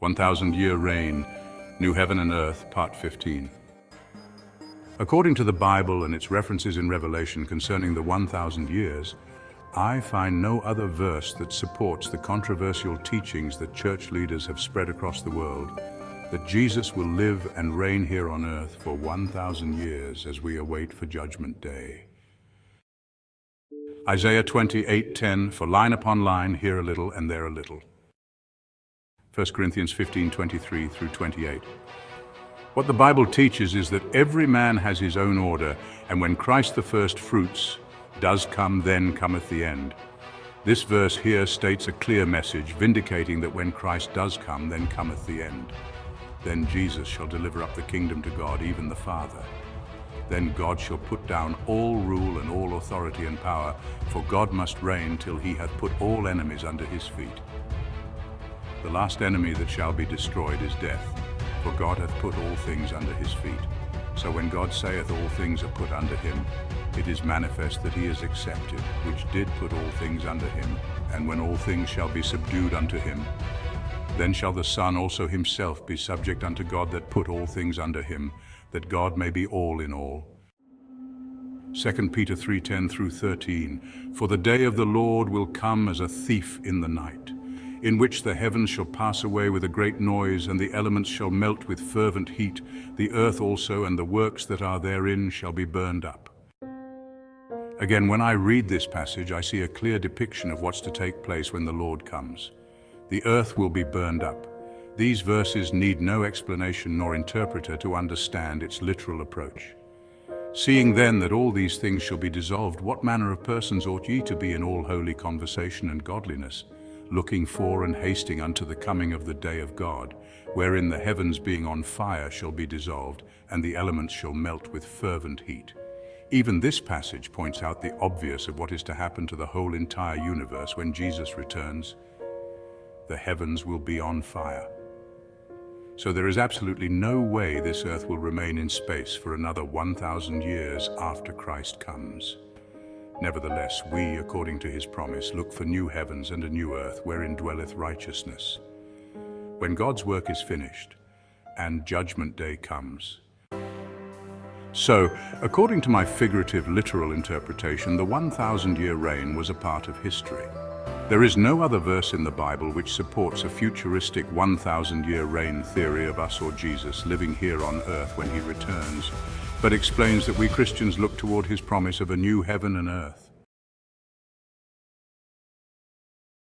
1,000-year reign, New Heaven and Earth, Part 15. According to the Bible and its references in Revelation concerning the 1,000 years, I find no other verse that supports the controversial teachings that church leaders have spread across the world, that Jesus will live and reign here on earth for 1,000 years as we await for Judgment Day. Isaiah 28:10, for line upon line, here a little and there a little. 1 Corinthians 15:23 through 28. What the Bible teaches is that every man has his own order, and when Christ the first fruits does come, then cometh the end. This verse here states a clear message, vindicating that when Christ does come, then cometh the end. Then Jesus shall deliver up the kingdom to God, even the Father. Then God shall put down all rule and all authority and power, for God must reign till he hath put all enemies under his feet. The last enemy that shall be destroyed is death, for God hath put all things under his feet. So when God saith all things are put under him, it is manifest that he is accepted, which did put all things under him. And when all things shall be subdued unto him, then shall the Son also himself be subject unto God that put all things under him, that God may be all in all. 2 Peter 3:10 through 13, for the day of the Lord will come as a thief in the night, in which the heavens shall pass away with a great noise, and the elements shall melt with fervent heat, the earth also and the works that are therein shall be burned up. Again, when I read this passage, I see a clear depiction of what's to take place when the Lord comes. The earth will be burned up. These verses need no explanation nor interpreter to understand its literal approach. Seeing then that all these things shall be dissolved, what manner of persons ought ye to be in all holy conversation and godliness, looking for and hasting unto the coming of the day of God, wherein the heavens being on fire shall be dissolved, and the elements shall melt with fervent heat. Even this passage points out the obvious of what is to happen to the whole entire universe when Jesus returns. The heavens will be on fire. So there is absolutely no way this earth will remain in space for another 1,000 years after Christ comes. Nevertheless, we, according to his promise, look for new heavens and a new earth wherein dwelleth righteousness. When God's work is finished and Judgment Day comes. So, according to my figurative, literal interpretation, the 1,000-year reign was a part of history. There is no other verse in the Bible which supports a futuristic 1,000-year reign theory of us or Jesus living here on earth when he returns, but explains that we Christians look toward his promise of a new heaven and earth.